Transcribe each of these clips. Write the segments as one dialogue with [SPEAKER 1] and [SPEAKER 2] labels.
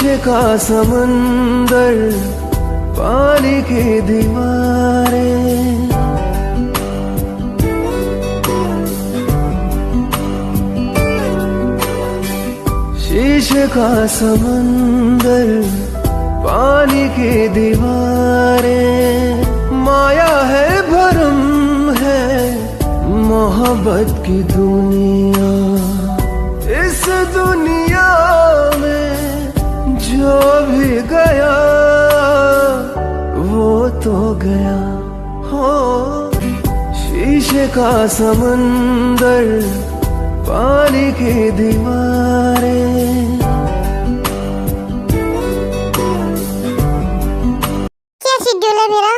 [SPEAKER 1] शीशे का समंदर, पानी की दीवारें, शीशे का समंदर, पानी की दीवारें, माया है भरम है मोहब्बत की दुनिया। इस दुनिया में जो भी गया वो तो गया हो। शीशे का समंदर, पानी की दीवारें।
[SPEAKER 2] क्या शेड्यूल है मेरा?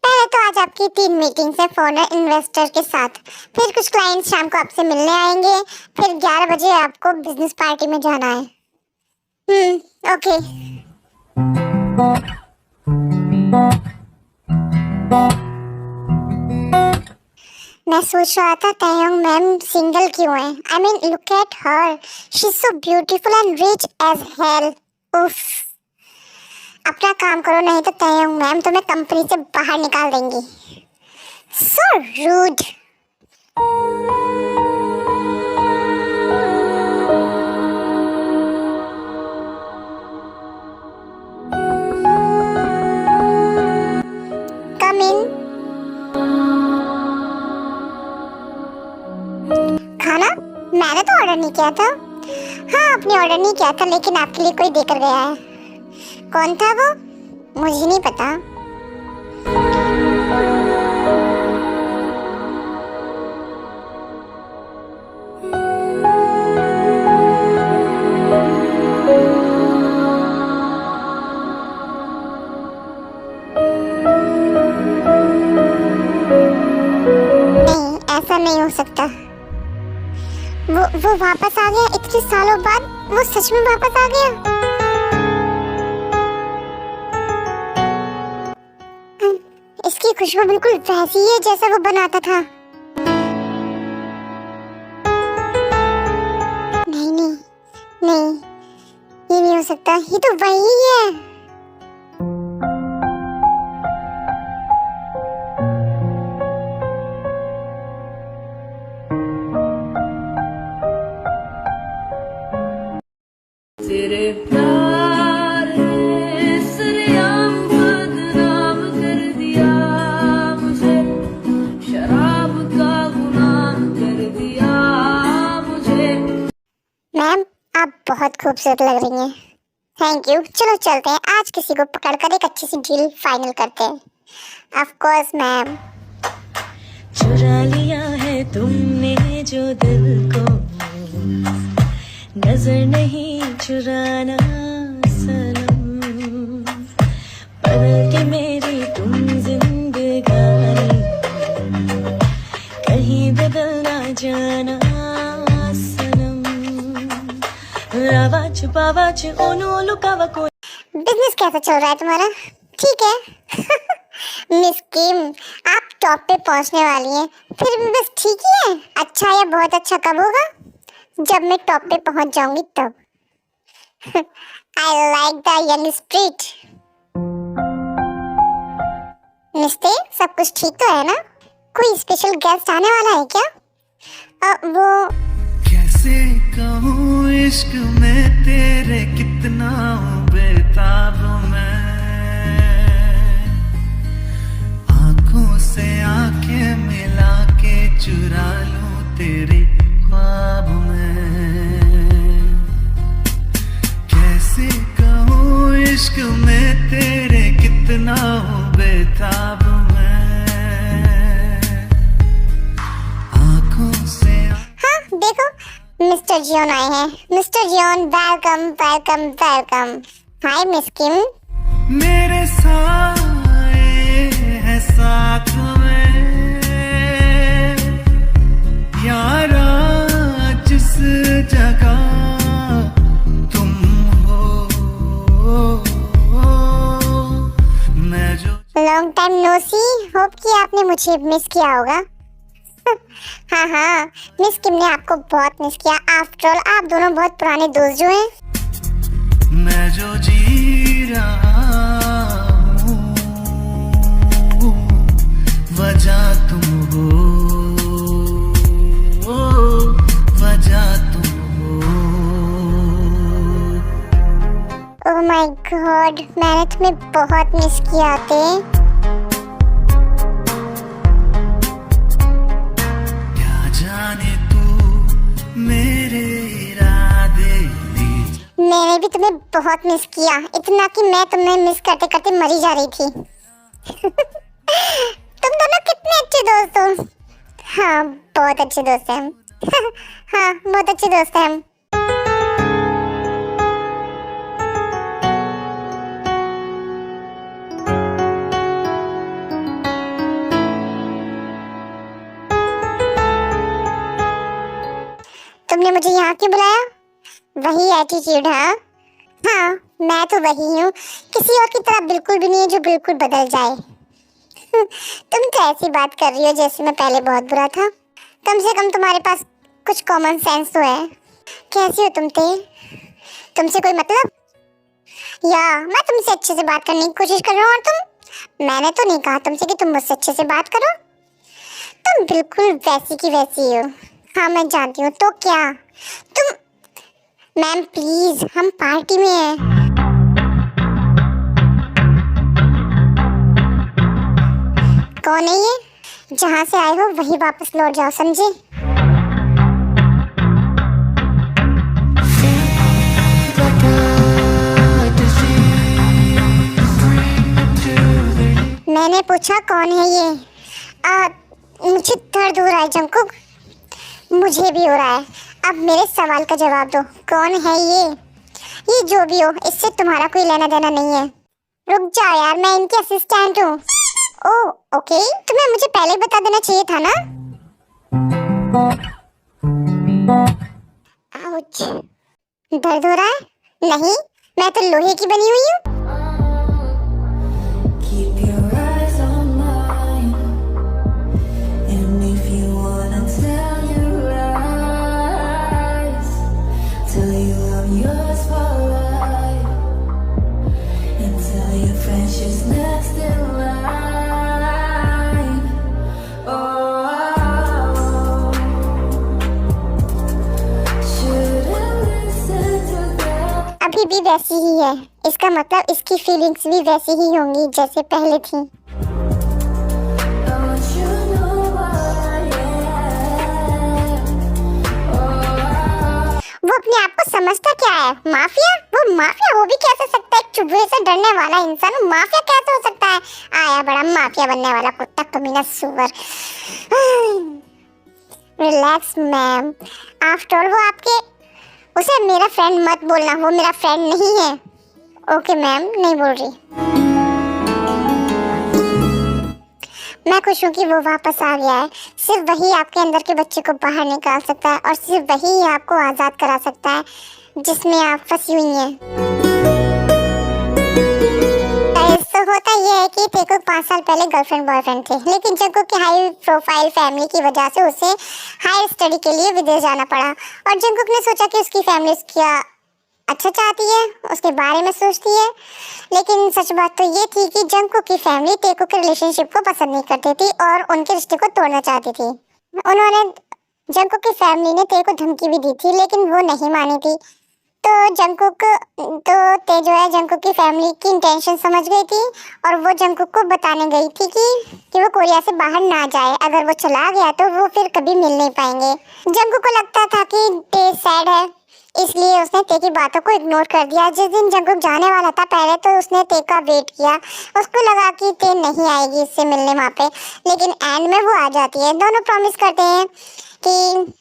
[SPEAKER 2] पहले तो आज आपकी 3 मीटिंग्स है फॉरेन इन्वेस्टर के साथ, फिर कुछ क्लाइंट्स शाम को आपसे मिलने आएंगे, फिर 11 बजे आपको बिजनेस पार्टी में जाना है। ओके। मैं सोच रहा था तायंग मैम सिंगल क्यों है। I mean look at her, she is so beautiful and rich as hell. उफ, अपना काम करो नहीं तो तायंग मैम तुम्हें कंपनी से बाहर निकाल देंगी। So rude. Come in. खाना मैंने तो ऑर्डर नहीं किया था। हाँ, आपने ऑर्डर नहीं किया था, लेकिन आपके लिए कोई देकर गया है। कौन था वो? मुझे नहीं पता। नहीं, ऐसा नहीं हो सकता। वो वापस आ गया इतने सालों बाद। वो सच में वापस आ गया। इसकी खुशबू बिल्कुल वैसी ही है जैसा वो बनाता था। नहीं नहीं नहीं, ये नहीं हो सकता। ये तो वही है।
[SPEAKER 3] तेरे प्यार ने सरेआम बदनाम कर दिया मुझे, शराब का गुनाह कर दिया मुझे।
[SPEAKER 2] मैम, आप बहुत खूबसूरत लग रही हैं। Thank you. चलो चलते हैं, आज किसी को पकड़कर एक अच्छी सी डील फाइनल करते हैं। Of course ma'am.
[SPEAKER 4] चुरा लिया है तुमने जो दिल को, नजर नहीं चुराना सनम, बदल के मेरी तुम जिंदगानी, कहीं बदल ना जाना सनम, रावा छुपावा ओनो लुकावा को।
[SPEAKER 2] बिजनेस कैसा चल रहा है तुम्हारा? ठीक है। मिस किम, आप टॉप पे पहुंचने वाली हैं, फिर भी बस ठीक ही है। अच्छा या बहुत अच्छा कब होगा? जब मैं टॉप पे पहुंच जाऊंगी तब। I like the young spirit. मिस्ते, सब कुछ ठीक तो है ना? कोई स्पेशल गेस्ट आने वाला है क्या? वो
[SPEAKER 1] कैसे कहूँ इश्क में तेरे कितना बेताब मैं, आंखों से आंखें मिला के चुरा लूं तेरे ख्वाब में। कैसे कहूँ इश्क में तेरे कितना बेताब मैं, आंखों से।
[SPEAKER 2] हाँ देखो, मिस्टर जियोन आए हैं। Mr Jeon, welcome welcome welcome. Hi Miss Kim.
[SPEAKER 1] मेरे साए है साथ में यारा, जिस जगह तुम हो मैं जो।
[SPEAKER 2] लॉन्ग टाइम नो सी। होप कि आपने मुझे मिस किया होगा। हाँ हाँ, मिस किम ने आपको बहुत मिस किया। आफ्टर ऑल आप दोनों बहुत पुराने दोस्त जो हैं।
[SPEAKER 1] मैं जो जी रहा हूँ वजह तुम हो, वजह तुम हो।
[SPEAKER 2] ओह माय गॉड, मैंने तुम्हें बहुत मिस किया थे।
[SPEAKER 1] क्या जाने तू मेरे इरादे लीज।
[SPEAKER 2] मैंने भी तुम्हें बहुत मिस किया, इतना कि मैं तुम्हें मिस करते करते मरी जा रही थी। तुम दोनों कितने अच्छे दोस्त हो। हाँ, बहुत अच्छे दोस्त हैं हम। हाँ, बहुत अच्छे दोस्त हैं हम। तुमने मुझे यहाँ क्यों बुलाया? वही एटीट्यूड है। हाँ, मैं तो वही हूँ, किसी और की तरह बिल्कुल भी नहीं है जो बिल्कुल बदल जाए। तुम तो ऐसी बात कर रही हो जैसे मैं पहले बहुत बुरा था। कम से कम तुम्हारे पास कुछ कॉमन सेंस तो है। कैसी हो तुम? तुमसे कोई मतलब? या मैं तुमसे अच्छे से बात करने की कोशिश कर रहा हूँ और मैंने तो नहीं कहा तुमसे कि तुम मुझसे अच्छे से बात करो। तुम बिल्कुल वैसी की वैसी हो। हाँ, मैं जानती हूँ। तो क्या तुम? मैम प्लीज, हम पार्टी में हैं। कौन है ये? जहाँ से आए हो वहीं वापस लौट जाओ, समझे? मैंने पूछा कौन है ये? मुझे दर्द हो रहा है जंकुक। मुझे भी हो रहा है। अब मेरे सवाल का जवाब दो, कौन है ये? ये जो भी हो, इससे तुम्हारा कोई लेना देना नहीं है। रुक जाओ यार, मैं इनकी असिस्टेंट हूँ। ओह ओके, तुम्हें मुझे पहले बता देना चाहिए था ना। आउच, दर्द हो रहा है? नहीं, मैं तो लोहे की बनी हुई हूँ।
[SPEAKER 4] Keep your eyes on mine, and if you wanna tell your eyes, tell you I'm yours for life, and tell your friends she's next in line. Oh, should've listened to them.
[SPEAKER 2] अभी भी वैसी ही है, इसका मतलब इसकी feelings भी वैसी ही होंगी जैसे पहले थी।
[SPEAKER 4] Don't you know what I am? Oh,
[SPEAKER 2] वो अपने आप को समझता क्या है? माफिया? वो माफिया हो भी कैसे सकता है? एक चुभे से डरने वाला इंसान माफिया कैसे हो सकता है? आया बड़ा माफिया बनने वाला कुत्ता कमीना सुअर। रिलैक्स मैम, आफ्टर ऑल वो आपके, उसे मेरा फ्रेंड मत बोलना, वो मेरा फ्रेंड नहीं है। ओके मैम, नहीं बोल रही। मैं खुश हूँ कि वो वापस आ गया है। सिर्फ वही आपके अंदर के बच्चे को बाहर निकाल सकता है और सिर्फ वही आपको आज़ाद करा सकता है जिसमें आप फंसी हुई हैं। तो होता यह है कि तेको 5 साल पहले गर्लफ्रेंड बॉयफ्रेंड थे, लेकिन जंकुक की हाई प्रोफाइल फैमिली की वजह से उसे हायर स्टडी के लिए विदेश जाना पड़ा और जंकुक ने सोचा कि उसकी फैमिली उसका अच्छा चाहती है, उसके बारे में सोचती है। लेकिन सच बात तो ये थी कि जंकुक की फैमिली तेको के रिलेशनशिप को पसंद नहीं करती थी और उनके रिश्ते को तोड़ना चाहती थी। उन्होंने, जंकुक की फैमिली ने तेको धमकी भी दी थी लेकिन वो नहीं मानी थी। तो ते जो है जंकुक की फैमिली की इंटेंशन समझ गई थी और वो जंकुक को बताने गई थी कि वो कोरिया से बाहर ना जाए। अगर वो चला गया तो वो फिर कभी मिल नहीं पाएंगे। जंकुक को लगता था कि ते सैड है, इसलिए उसने ते की बातों को इग्नोर कर दिया। जिस दिन जंकुक जाने वाला था पहले तो उसने ते का वेट किया। उसको लगा कि ते नहीं आएगी इससे मिलने वहाँ पे, लेकिन एंड में वो आ जाती है। दोनों प्रॉमिस करते हैं कि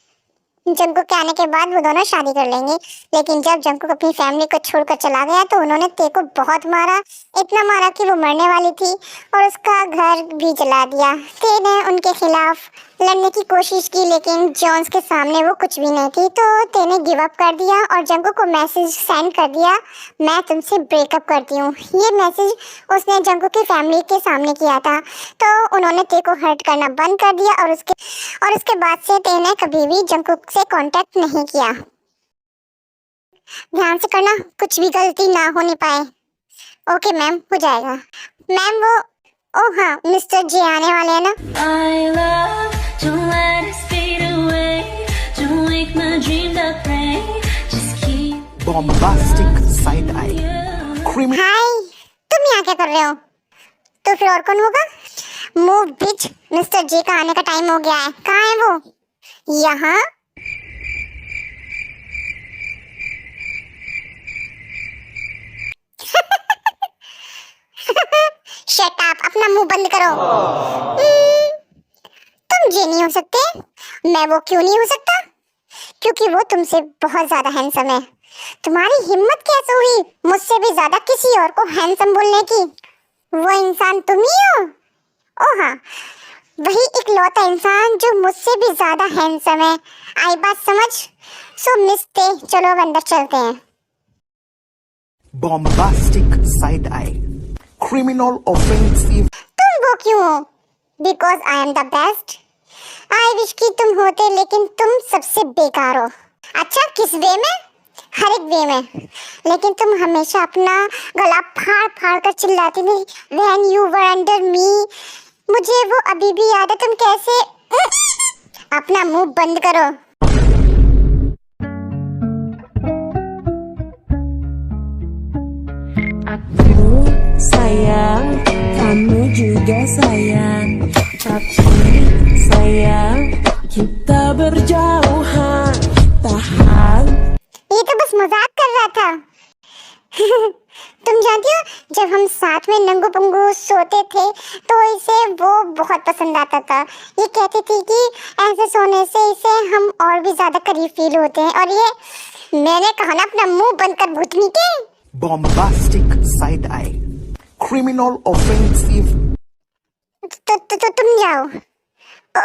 [SPEAKER 2] जंकुक के आने के बाद वो दोनों शादी कर लेंगे। लेकिन जब जंकुक अपनी फैमिली को छोड़कर चला गया तो उन्होंने ते को बहुत मारा, इतना मारा कि वो मरने वाली थी और उसका घर भी जला दिया। ते ने उनके खिलाफ लड़ने की कोशिश की लेकिन जॉन्स के सामने वो कुछ भी नहीं थी। तो ते ने गिव अप कर दिया और जंकुक को मैसेज सेंड कर दिया, मैं तुमसे ब्रेकअप करती हूँ। ये मैसेज उसने जंकुक की फैमिली के सामने किया था। तो उन्होंने ते को हर्ट करना बंद कर दिया और उसके बाद से ते ने कभी भी जंकुक से कांटेक्ट नहीं किया। ध्यान से करना, कुछ भी गलती ना होने पाए। ओके मैम, हो जाएगा। मैम वो, ओ हाँ, मिस्टर जी आने वाले हैं ना।
[SPEAKER 4] I love, don't let us fade away. Don't wake my dream to pray. Just keep
[SPEAKER 5] bombastic side eye, criminal
[SPEAKER 2] हाय, तुम यहाँ क्या कर रहे हो? तो फिर और कौन होगा? मूव बिच, मिस्टर जी का आने का टाइम हो गया है। कहाँ है वो? यहाँ। शट अप, अपना मुंह बंद करो। तुम ये नहीं हो सकते। मैं वो क्यों नहीं हो सकता? क्योंकि वो तुमसे बहुत ज्यादा हैंडसम है। तुम्हारी हिम्मत कैसे हुई मुझसे भी ज्यादा किसी और को हैंडसम बोलने की? वो इंसान तुम ही हो। ओ हाँ, वही इकलौता इंसान जो मुझसे भी ज्यादा हैंडसम है। आई बात समझ? सो मिस्टे, चलो अब अंदर चलते हैं।
[SPEAKER 5] bombastic side eye, criminal offensive
[SPEAKER 2] तुम वो क्यों हो? Because I am the best. I wish कि तुम होते, लेकिन तुम सबसे बेकार हो। अच्छा, किस वे में? हर एक वे में। लेकिन तुम हमेशा अपना गला फाड़ फाड़ कर चिल्लाती थी व्हेन यू वर अंडर मी। मुझे वो अभी भी याद है। तुम कैसे अपना मुंह बंद करो।
[SPEAKER 6] Aku sayang, kamu juga sayang. Tapi sayang, kita berjauhan. Tahan.
[SPEAKER 2] ये तो बस मजाक कर रहा था। तुम जानती हो, जब हम साथ में नंगू पंगू सोते थे तो इसे वो बहुत पसंद आता था। ये कहती थी कि ऐसे सोने से इसे हम और भी ज्यादा करीब फील होते हैं। और ये, मैंने कहा ना अपना मुंह बंद कर भूतनी के।
[SPEAKER 5] bombastic side eye, criminal offensive
[SPEAKER 2] तो तुम जाओ।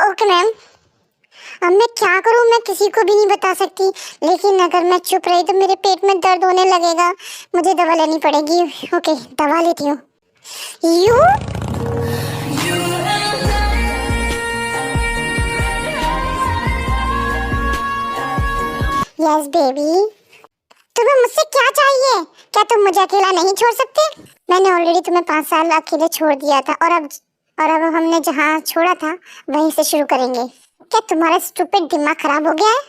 [SPEAKER 2] Okay ma'am. अब मैं क्या करूं? मैं किसी को भी नहीं बता सकती, लेकिन अगर मैं चुप रही तो मेरे पेट में दर्द होने लगेगा। मुझे दवा लेनी पड़ेगी। ओके, दवा लेती हूँ। You yes baby. तुम्हें मुझसे क्या चाहिए? क्या तुम मुझे अकेला नहीं छोड़ सकते? मैंने ऑलरेडी तुम्हें 5 साल अकेले छोड़ दिया था, और अब हमने जहाँ छोड़ा था वहीं से शुरू करेंगे। क्या तुम्हारा स्टूपिड दिमाग खराब हो गया है?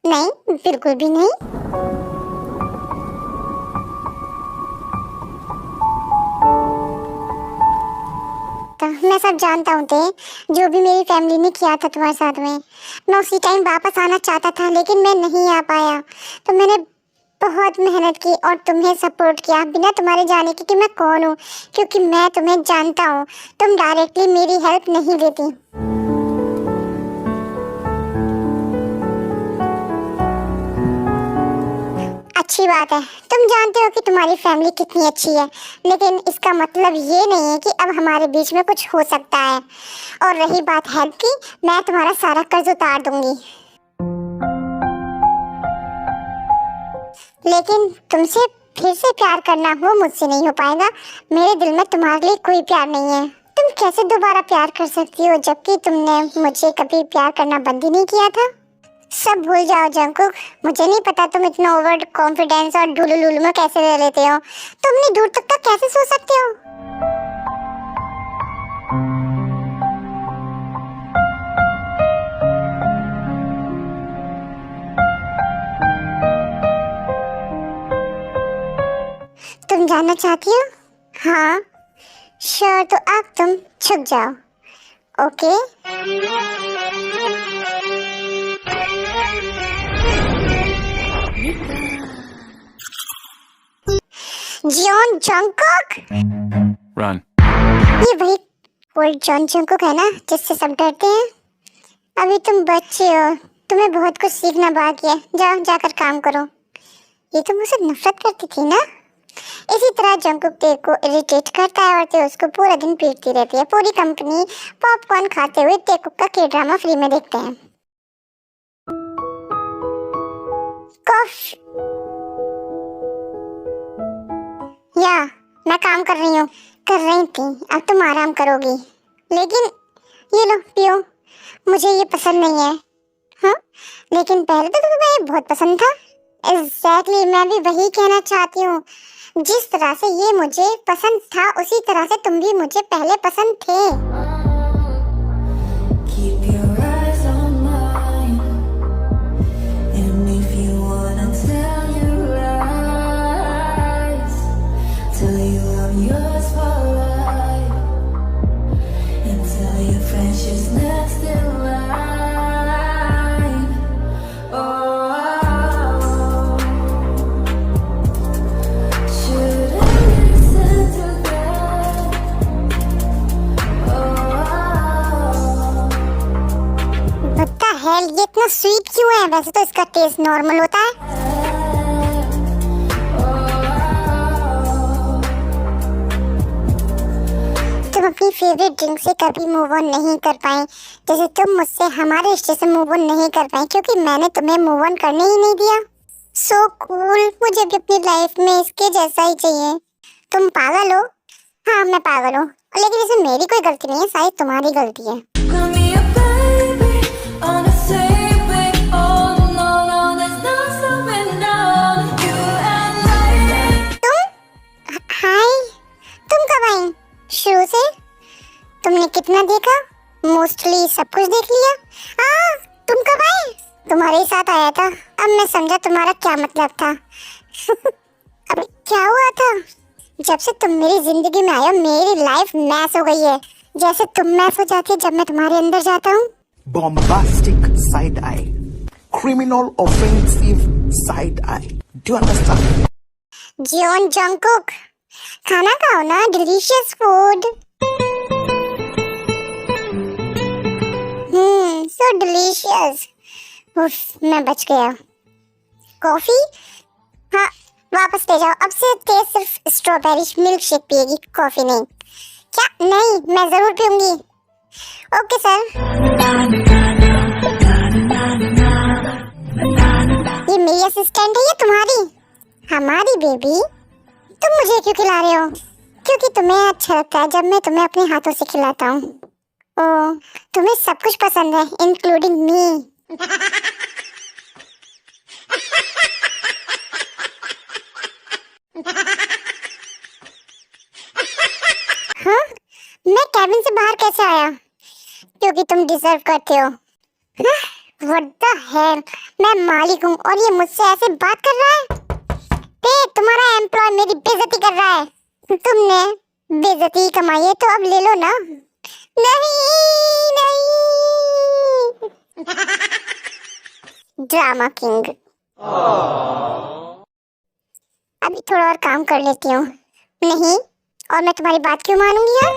[SPEAKER 2] नहीं, बिल्कुल भी नहीं। तो मैं सब जानता हूँ ते, जो भी मेरी फैमिली ने किया था तुम्हारे साथ में। मैं उसी टाइम वापस आना चाहता था, लेकिन मैं नहीं आ पाया। तो मैंने बहुत मेहनत की और तुम्हें सपोर्ट किया बिना तुम्हारे जाने के कि मैं कौन हूँ, क्योंकि मैं तुम्हें जानता हूँ। तुम डायरेक्टली मेरी हेल्प नहीं लेती। अच्छी बात है, तुम जानते हो कि तुम्हारी फैमिली कितनी अच्छी है, लेकिन इसका मतलब ये नहीं है कि अब हमारे बीच में कुछ हो सकता है। और रही बात हेल्प की, मैं तुम्हारा सारा कर्ज उतार दूंगी। लेकिन तुमसे फिर से प्यार करना वो मुझसे नहीं हो पाएगा। मेरे दिल में तुम्हारे लिए कोई प्यार नहीं है। तुम कैसे दोबारा प्यार कर सकती हो जबकि तुमने मुझे कभी प्यार करना बंद ही नहीं किया था? सब भूल जाओ जंकुक। मुझे नहीं पता तुम इतना ओवर कॉन्फिडेंस और ढुलुलुलु में कैसे ले लेते हो। तुम इतनी दूर तक कैसे सोच सकते हो? तुम जानना चाहती हो? हाँ श्योर। तो अब तुम छुप जाओ। Okay John Jungkook.
[SPEAKER 7] Run.
[SPEAKER 2] ये वही ओल्ड जॉन जंकुक है ना, जिससे सब डरते हैं। अभी तुम बच्चे हो, तुम्हें बहुत कुछ सीखना बाकी है। जाओ, जाकर काम करो। ये तो मुझसे नफरत करती थी ना। इसी तरह जंकुक तेरे को इरिटेट करता है और ते उसको पूरा दिन पीटती रहती है। पूरी कंपनी पॉपकॉर्न खाते हुए तेकुक का के ड्रामा फ्री में देखते हैं। या मैं काम कर रही थी। अब तुम आराम करोगी। लेकिन ये लो पियो, मुझे ये पसंद नहीं है। हाँ, लेकिन पहले तो तुम्हें ये बहुत पसंद था। एग्जैक्टली मैं भी वही कहना चाहती हूँ। जिस तरह से ये मुझे पसंद था उसी तरह से तुम भी मुझे पहले पसंद थे।
[SPEAKER 4] Keep your eyes on mine. And if you wanna tell your lies, tell you I'm yours for life. And tell your friends she's next in line. Oh, should I listen to that? Oh,
[SPEAKER 2] What the hell, ये इतना sweet क्यों है? वैसे तो इसका test normal होता है। तुम अपनी फेवरेट ड्रिंक से कभी मूव ऑन नहीं कर पाए, जैसे तुम मुझसे हमारे रिश्ते से मूव ऑन नहीं कर पाए क्योंकि मैंने तुम्हें मूव ऑन करने ही नहीं दिया। सो कूल, मुझे भी अपनी लाइफ में इसके जैसा ही चाहिए। तुम पागल हो? हाँ मैं पागल हूँ, लेकिन इसमें मेरी कोई गलती नहीं है, शायद तुम्हारी गलती है।
[SPEAKER 4] call me a baby on the same way. Oh no, no, there's no slowing down. You and I.
[SPEAKER 2] हाय, तुम कब आई? शुरू से? तुमने कितना देखा? मोस्टली सब कुछ देख लिया। तुम कब आए? तुम्हारे ही साथ आया था। अब मैं समझा तुम्हारा क्या मतलब था। अबे क्या हुआ था? जब से तुम मेरी जिंदगी में आए हो मेरी लाइफ मैस हो गई है, जैसे तुम मैस हो जाती है जब मैं तुम्हारे अंदर जाता हूँ।
[SPEAKER 5] Bombastic side eye. Criminal offensive side eye. Do you understand?
[SPEAKER 2] Jeon Jungkook, खाना खाओ ना, डिलीशियस फूड। सो डिलीशियस। उफ, मैं बच गया। कॉफी? हाँ, वापस ले जाओ। अब से ते सिर्फ स्ट्रॉबेरी मिल्क शेक पिएगी, कॉफी नहीं। क्या? नहीं, मैं जरूर पीऊंगी। Okay sir. ये मेरी असिस्टेंट है या तुम्हारी? हमारी बेबी। तुम मुझे क्यों खिला रहे हो? क्योंकि तुम्हें अच्छा लगता है जब मैं तुम्हें अपने हाथों से खिलाता हूँ। ओह, तुम्हें सब कुछ पसंद है, इंक्लूडिंग मी। हाँ, मैं कैबिन से बाहर कैसे आया? क्योंकि तुम डिजर्व करते हो। व्हाट द हेल, मैं मालिक हूँ और ये मुझसे ऐसे बात कर रहा है? तुम्हारा एम्प्लॉय मेरी बेइज्जती कर रहा है। तुमने बेइज्जती कमाई है तो अब ले लो ना। नहीं नहीं। Drama king. अभी थोड़ा और काम कर लेती हूँ। नहीं, और मैं तुम्हारी बात क्यों मानूंगी यार?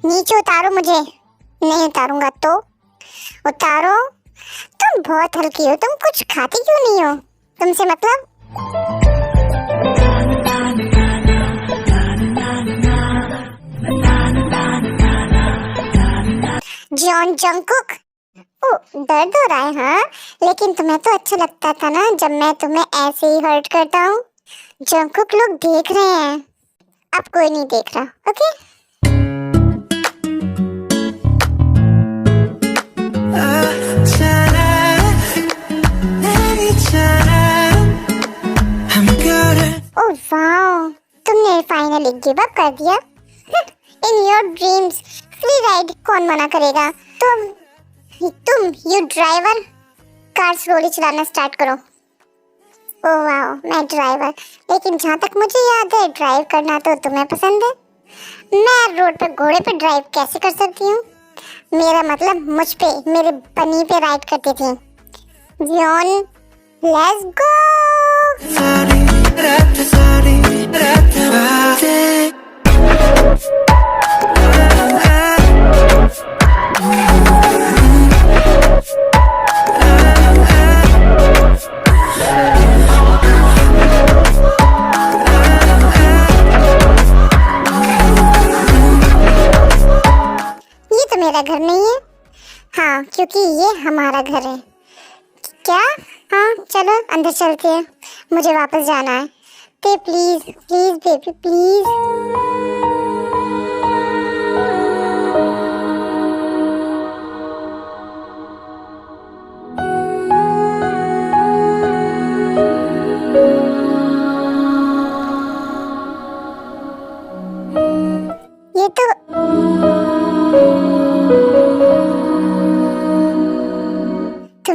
[SPEAKER 2] नीचे उतारो मुझे। नहीं उतारूंगा तो उतारो। तुम बहुत हल्की हो, तुम कुछ खाती क्यों नहीं हो? तुमसे मतलब? John Jungkook. ओ, दर्द हो रहा है? हाँ, लेकिन तुम्हें तो अच्छा लगता था ना जब मैं तुम्हें ऐसे ही हर्ट करता हूँ। जंगकुक लोग देख रहे हैं, अब कोई नहीं देख रहा। ओके? ओह वाओ, तुमने फाइनली गिव अप कर दिया। In your dreams free ride कौन मना करेगा? तुम यू ड्राइवर, कार स्लोली चलाना स्टार्ट करो। ओह वाओ, मैं ड्राइवर, लेकिन जहाँ तक मुझे याद है ड्राइव करना तो तुम्हें पसंद है। मैं रोड पे घोड़े पे ड्राइव कैसे कर सकती हूँ? मेरा मतलब मुझ पे, मेरे बनी पे राइड करती थी। Jeon, let's go. ये तो मेरा घर नहीं है। हाँ, क्योंकि ये हमारा घर है। क्या? हाँ चलो अंदर चलते हैं, मुझे वापस जाना है। ते प्लीज प्लीज बेबी प्लीज।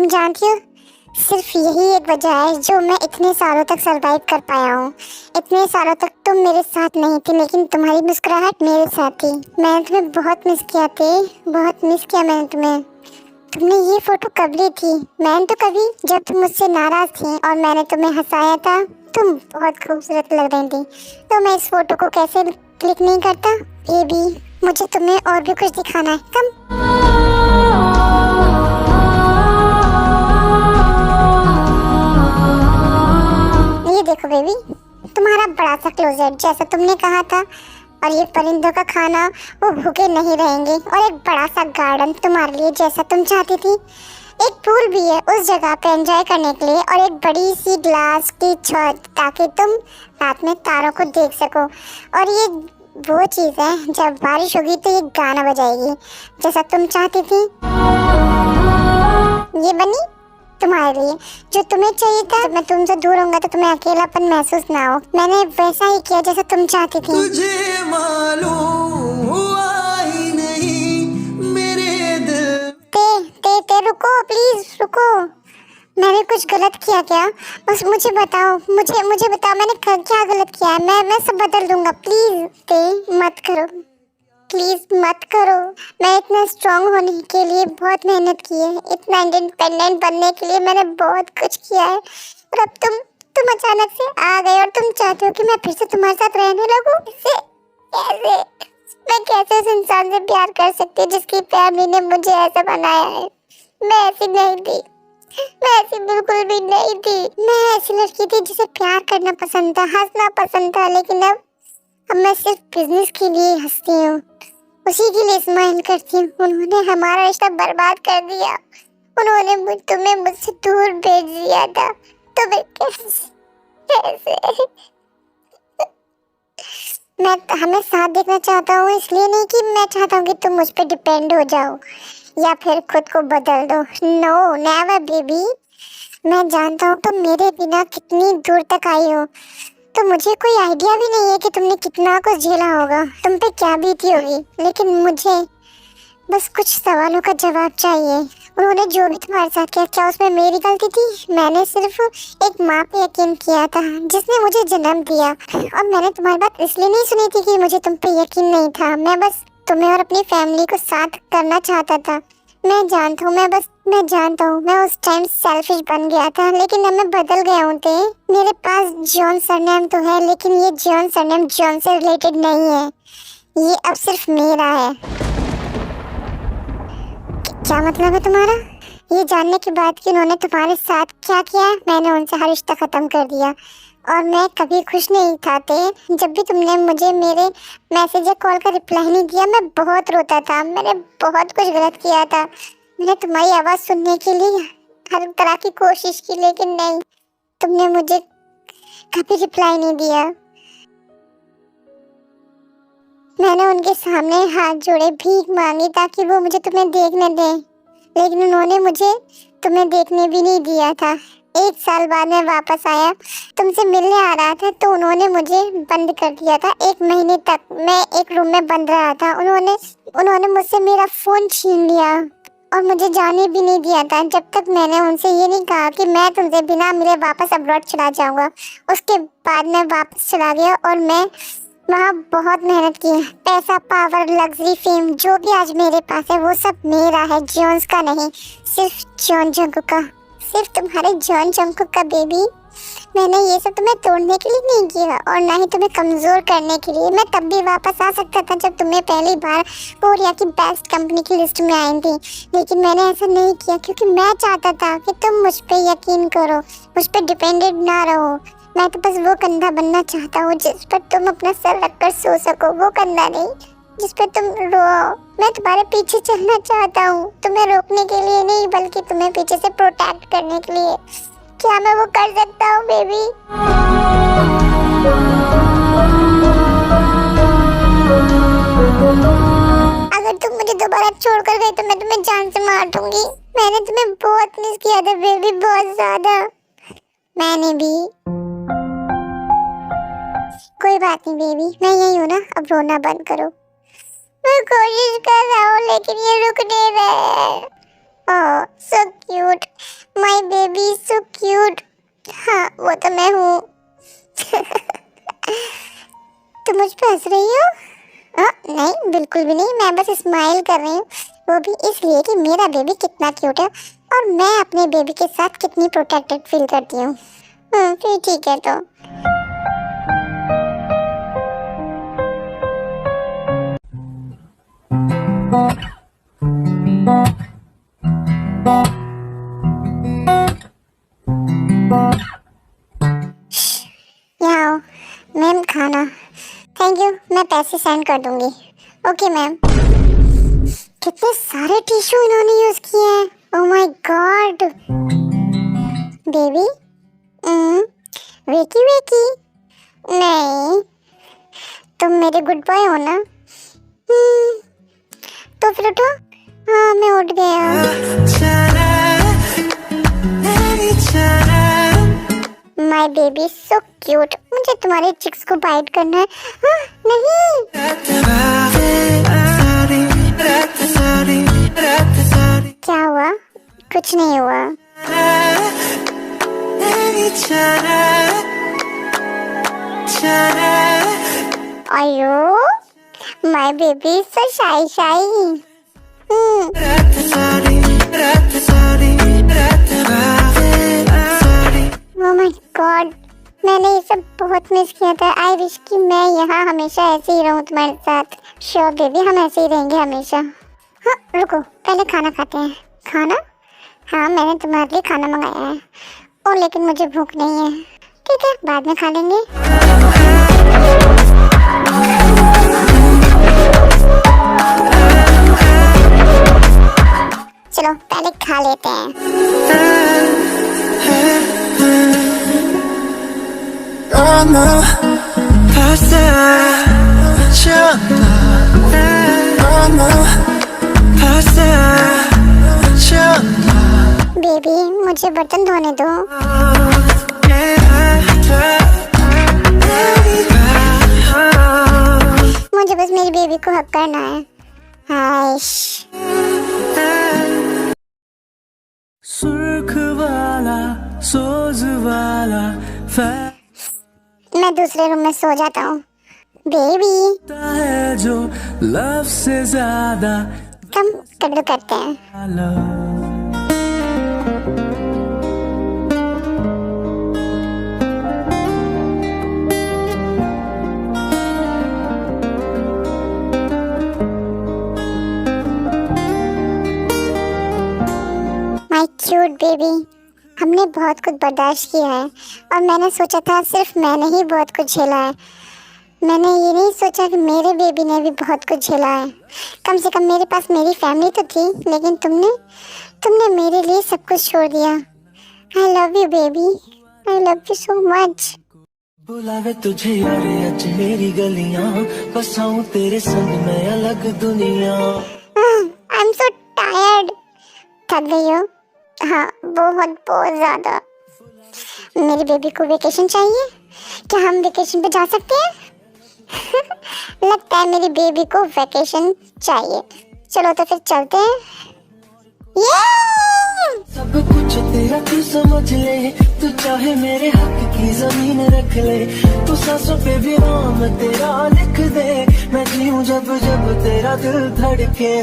[SPEAKER 2] तुम जानती हो, सिर्फ यही एक वजह है जो मैं इतने सालों तक सरवाइव कर पाया हूँ। इतने सालों तक तुम मेरे साथ नहीं थी, लेकिन तुम्हारी मुस्कुराहट मेरे साथ थी। मैंने तुम्हें बहुत मिस किया थे, बहुत मिस किया मैंने तुम्हें। तुमने ये फोटो कब ली थी? मैंने तो कभी, जब तुम मुझसे नाराज थी और मैंने तुम्हें हंसाया था, तुम बहुत खूबसूरत लग रही थी। तो मैं इस फोटो को कैसे क्लिक नहीं करता? ये भी, मुझे तुम्हें और भी कुछ दिखाना है। कम। ये देखो बेबी, तुम्हारा बड़ा सा क्लोजेट जैसा तुमने कहा था, और ये परिंदों का खाना, वो भूखे नहीं रहेंगे, और एक बड़ा सा गार्डन तुम्हारे लिए जैसा तुम चाहती थी। एक पूल भी है उस जगह पे एंजॉय करने के लिए, और एक बड़ी सी ग्लास की छत ताकि तुम रात में तारों को देख सको। और ये वो चीज़ है, जब बारिश होगी तो ये गाना बजाएगी जैसा तुम चाहती थी। ये बनी तुम्हारे लिए जो तुम्हें चाहिए था। जब मैं तुमसे दूर होऊंगा तो तुम्हें अकेलापन महसूस ना हो। मैंने वैसा ही किया जैसा तुम चाहती थी।
[SPEAKER 1] तुझे मालूम हुआ ही नहीं मेरे दिल।
[SPEAKER 2] ते रुको, प्लीज रुको। मैंने कुछ गलत किया क्या? बस मुझे बताओ, मुझे बताओ मैंने क्या गलत किया है। मैं सब बदल दूंगा। प्लीज ते मत करो, प्लीज मत करो। मैं इतना स्ट्रांग होने के लिए बहुत मेहनत की है, इतना इंडिपेंडेंट बनने के लिए मैंने बहुत कुछ किया है, और अब तुम अचानक से आ गए और तुम चाहते हो कि मैं फिर से तुम्हारे साथ रहने लगूं। कैसे मैं कैसे उस इंसान से प्यार कर सकती हूँ जिसकी फैमिली ने मुझे ऐसा बनाया है? मैं ऐसी नहीं थी, मैं ऐसी बिल्कुल भी नहीं थी। मैं ऐसी लड़की थी जिसे प्यार करना पसंद था, हंसना पसंद था, लेकिन अब मैं सिर्फ बिजनेस के लिए हंसती हूँ, उसी के लिए स्माइल करती हूँ। उन्होंने हमारा रिश्ता बर्बाद कर दिया, उन्होंने तुम्हें मुझसे दूर भेज दिया था। तो मैं कैसे मैं हमें साथ देखना चाहता हूँ, इसलिए नहीं कि मैं चाहता हूँ कि तुम मुझ पे डिपेंड हो जाओ या फिर खुद को बदल दो। No never baby. मैं जानता हूँ तुम मेरे बिना कितनी दूर तक आई हो, तो मुझे कोई आइडिया भी नहीं है कि तुमने कितना कुछ झेला होगा, तुम पे क्या बीती होगी, लेकिन मुझे बस कुछ सवालों का जवाब चाहिए। उन्होंने जो भी तुम्हारे साथ किया, क्या उसमें मेरी गलती थी? मैंने सिर्फ एक माँ पे यकीन किया था जिसने मुझे जन्म दिया, और मैंने तुम्हारी बात इसलिए नहीं सुनी थी कि मुझे तुम पे यकीन नहीं था। मैं बस तुम्हें और अपनी फैमिली को साथ करना चाहता था। मैं जानता हूँ मैं उस टाइम सेल्फिश बन गया था, लेकिन अब मैं बदल गया हूँ। मेरे पास जॉन सरनेम तो है, लेकिन ये जॉन सरनेम जॉन से रिलेटेड नहीं है, ये अब सिर्फ मेरा है। क्या मतलब है तुम्हारा? ये जानने के बाद कि उन्होंने तुम्हारे साथ क्या किया, मैंने उनसे हर रिश्ता खत्म कर दिया, और मैं कभी खुश नहीं था। जब भी तुमने मुझे मेरे मैसेज या कॉल का रिप्लाई नहीं दिया, मैं बहुत रोता था। मैंने बहुत कुछ गलत किया था। मैंने तुम्हारी आवाज़ सुनने के लिए हर तरह की कोशिश की, लेकिन नहीं, तुमने मुझे कभी रिप्लाई नहीं दिया। मैंने उनके सामने हाथ जोड़े, भीख मांगी ताकि वो मुझे तुम्हें देखने दें, लेकिन उन्होंने मुझे तुम्हें देखने भी नहीं दिया था। 1 साल बाद मैं वापस आया, तुमसे मिलने आ रहा था, तो उन्होंने मुझे बंद कर दिया था। 1 महीने तक मैं एक रूम में बंद रहा था। उन्होंने मुझसे मेरा फ़ोन छीन लिया और मुझे जाने भी नहीं दिया था, जब तक मैंने उनसे ये नहीं कहा कि मैं तुमसे बिना मिले वापस अब्रॉड चला जाऊँगा। उसके बाद मैं वापस चला गया, और मैं वहाँ बहुत मेहनत की। पैसा, पावर, लग्जरी, फेम, जो भी आज मेरे पास है वो सब मेरा है, जॉन्स का नहीं, सिर्फ जॉन जंकुक का, सिर्फ तुम्हारे जॉन जंकुक का बेबी। मैंने ये सब तुम्हें तोड़ने के लिए नहीं किया, और ना ही तुम्हें कमज़ोर करने के लिए। मैं तब भी वापस आ सकता था जब तुम्हें पहली बार कोरिया की बेस्ट कंपनी की लिस्ट में आई थी, लेकिन मैंने ऐसा नहीं किया क्योंकि मैं चाहता था कि तुम मुझ पर यकीन करो, मुझ पर डिपेंडेंट ना रहो। मैं तो बस वो कंधा बनना चाहता हूँ जिस पर तुम अपना सर रखकर सो सको, वो कंधा नहीं जिस पर तुम रो। मैं तुम्हारे पीछे चलना चाहता हूँ, तुम्हें रोकने के लिए नहीं, बल्कि तुम्हें पीछे से प्रोटेक्ट करने के लिए। क्या मैं वो कर सकता हूँ बेबी? अगर तुम मुझे दोबारा छोड़कर गए तो मैं तुम्हें जान से मार दूंगी। मैंने तुम्हें बहुत मिस किया था बेबी, बहुत ज्यादा। मैंने भी। कोई बात नहीं बेबी, मैं यही हूँ ना, अब रोना बंद करो। मैं कोशिश कर रहा हूँ लेकिन ये रुक नहीं रहा है। Oh so cute, my baby so cute. हाँ वो तो मैं हूँ। तुम मुझ पे हंस रही हो? नहीं बिल्कुल भी नहीं, मैं बस स्माइल कर रही हूँ, वो भी इसलिए कि मेरा बेबी कितना क्यूट है और मैं अपने बेबी के साथ कितनी प्रोटेक्टेड फील करती हूँ। फिर ठीक है तो। यहाँ आओ मैम, खाना। थैंक यू, मैं पैसे सेंड कर दूंगी। Okay ma'am. कितने सारे टिश्यू इन्होंने यूज किए हैं। Oh my God. बेबी वेकी वेकी। नहीं, तुम मेरे गुड बॉय हो ना? तो फिर उठो। हाँ मैं उठ गया। माय बेबी सो क्यूट, मुझे तुम्हारे चिक्स को बाइट करना है। नहीं। क्या हुआ? कुछ नहीं हुआ। अयो माय बेबी सो शाई शाई। ओह माय गॉड, मैंने ये सब बहुत मिस किया था। आई विश कि मैं यहाँ हमेशा ऐसे ही रहूँ तुम्हारे साथ। श्योर बेबी, हम ऐसे ही रहेंगे हमेशा। हाँ रुको, पहले खाना खाते हैं। खाना? हाँ मैंने तुम्हारे लिए खाना मंगाया है। ओ लेकिन मुझे भूख नहीं है। ठीक है बाद में खा लेंगे। चलो पहले खा लेते हैं। बेबी मुझे बर्तन धोने दो। मुझे बस मेरी बेबी को हक करना है। हाइश।
[SPEAKER 1] सुर्ख वाला सोज वाला
[SPEAKER 2] मैं दूसरे रूम में सो जाता हूँ। बेबी
[SPEAKER 1] है जो लव से ज्यादा
[SPEAKER 2] कम कद्दू करते हैं। माय क्यूट बेबी, हमने बहुत कुछ बर्दाश्त किया है और मैंने सोचा था सिर्फ मैंने ही बहुत कुछ झेला है। मैंने ये नहीं सोचा कि मेरे बेबी ने भी बहुत कुछ झेला है। कम से कम मेरे पास मेरी फैमिली तो थी, लेकिन तुमने मेरे लिए सब कुछ छोड़ दिया। I love you baby, I love you so much.
[SPEAKER 1] बुलावे तुझे यारे अच मेरी गलियां, बसाऊं तेरे संग मैं अलग दुनिया।
[SPEAKER 2] I am so tired. थक गई हो? हाँ बहुत बहुत ज्यादा। मेरी बेबी को वेकेशन चाहिए। क्या हम वेकेशन पे जा सकते हैं? लगता है मेरी बेबी को वेकेशन चाहिए। चलो तो फिर चलते हैं।
[SPEAKER 1] सब कुछ तेरा तू समझ ले, तू चाहे मेरे हक की जमीन रख ले, तू सांसों पे भी नाम तेरा लिख दे, मैं जीऊं जब जब तेरा दिल धड़के।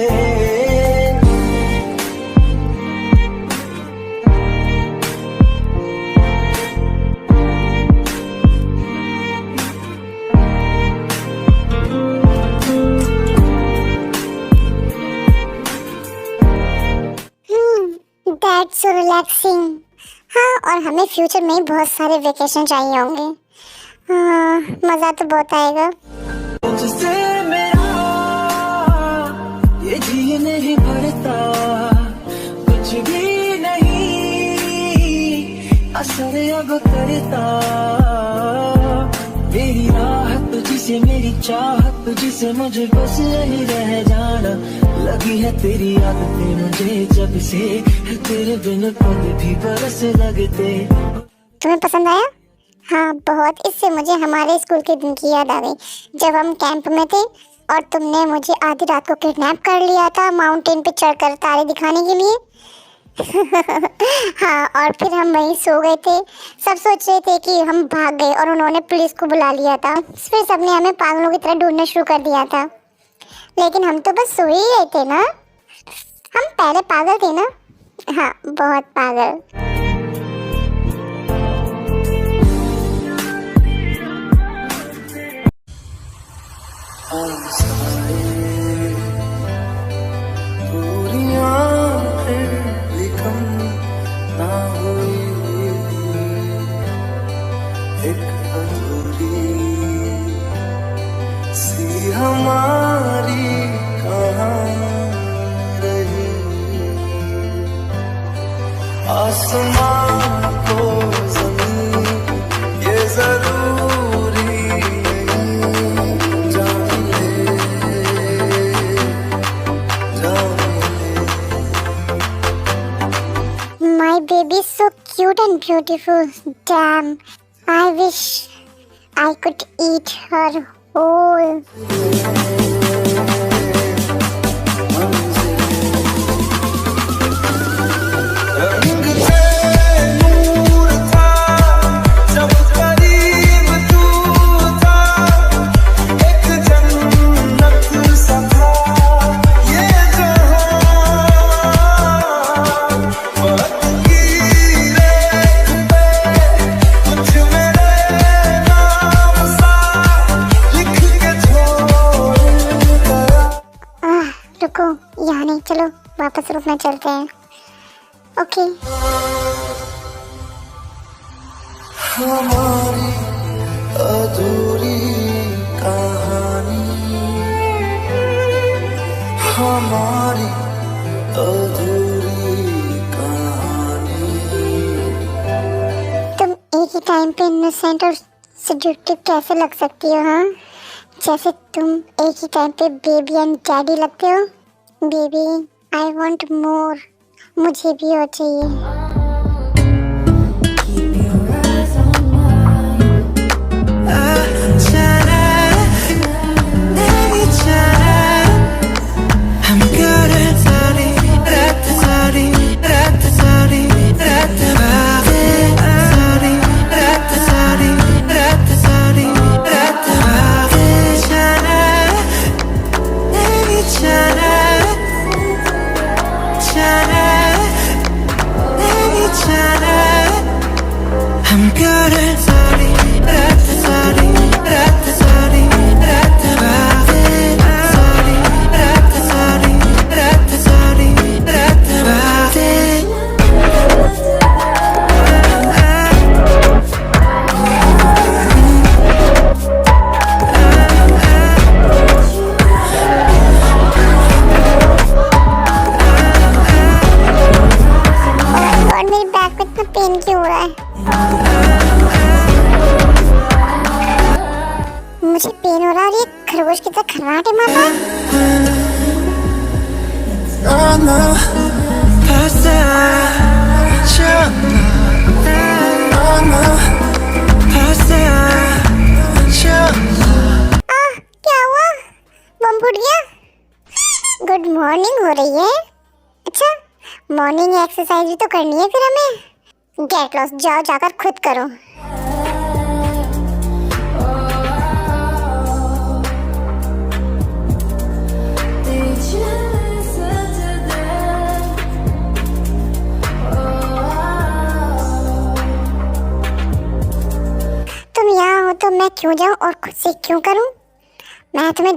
[SPEAKER 2] That's so relaxing। हाँ और हमें फ्यूचर में ही बहुत सारे वेकेशन चाहिए होंगे। हाँ मज़ा तो बहुत आएगा।
[SPEAKER 1] तुझसे मेरा ये जी नहीं भरता, कुछ भी नहीं असर अब करता। मेरी राहत तुझसे, मेरी चाहत तुझसे, मुझे बस यही रह जाना। लगी है तेरी आदतें मुझे जब से, तेरे बिन पल भी बरस लगते।
[SPEAKER 2] तुम्हें पसंद आया? हाँ बहुत। इससे मुझे हमारे स्कूल के दिन की याद आ गई, जब हम कैंप में थे और तुमने मुझे आधी रात को किडनैप कर लिया था माउंटेन पे चढ़कर तारे दिखाने के लिए। हाँ, और फिर हम वहीं सो गए थे। सब सोच रहे थे कि हम भाग गए और उन्होंने पुलिस को बुला लिया था। फिर सबने हमें पागलों की तरह ढूंढना शुरू कर दिया था, लेकिन हम तो बस सो ही रहे थे ना। हम पहले पागल थे ना। हाँ, बहुत पागल।
[SPEAKER 1] हमारी कहाँ रही, आसमां को ज़मीन ये ज़रूरी नहीं, जान ले, जान ले।
[SPEAKER 2] My baby is so cute and beautiful. Damn, I wish I could eat her whole.
[SPEAKER 1] रंग थे नूर था जब करीब तू था, एक जन्नत सा था ये जहां, वक्त की रेख पे कुछ मेरे नाम सा लिख के छोड़ गया।
[SPEAKER 2] रुको, यहाँ नहीं, चलो वापस रुकना, चलते हैं। ओके।
[SPEAKER 1] हमारी अधूरी कहानी, हमारी अधूरी कहानी।
[SPEAKER 2] तुम एक ही टाइम पे इनोसेंट और सेड्यूक्टिव कैसे लग सकती हो? हाँ, जैसे तुम एक ही टाइम पे बेबी एंड डैडी लगते हो। Baby, I want more. मुझे भी और चाहिए।
[SPEAKER 4] Keep your eyes on mine.
[SPEAKER 1] I'm good at sorry, sorry, sorry, I'm good at sorry, sorry, sorry,
[SPEAKER 2] और मेरी बैक में इतना पेन क्यों हो रहा है? मुझे पेन हो रहा है और ये खरगोश की तरह खर्राटे मार रहा है। क्या हुआ? बम फूट गया? गुड मॉर्निंग हो रही है। अच्छा, मॉर्निंग एक्सरसाइज भी तो करनी है फिर हमें। गेट लॉस्ट, जाओ जाकर खुद करो।
[SPEAKER 4] Did you listen to them?
[SPEAKER 2] तुम यहाँ हो तो मैं क्यों जाऊँ और खुद से क्यों करूँ? मैं तुम्हें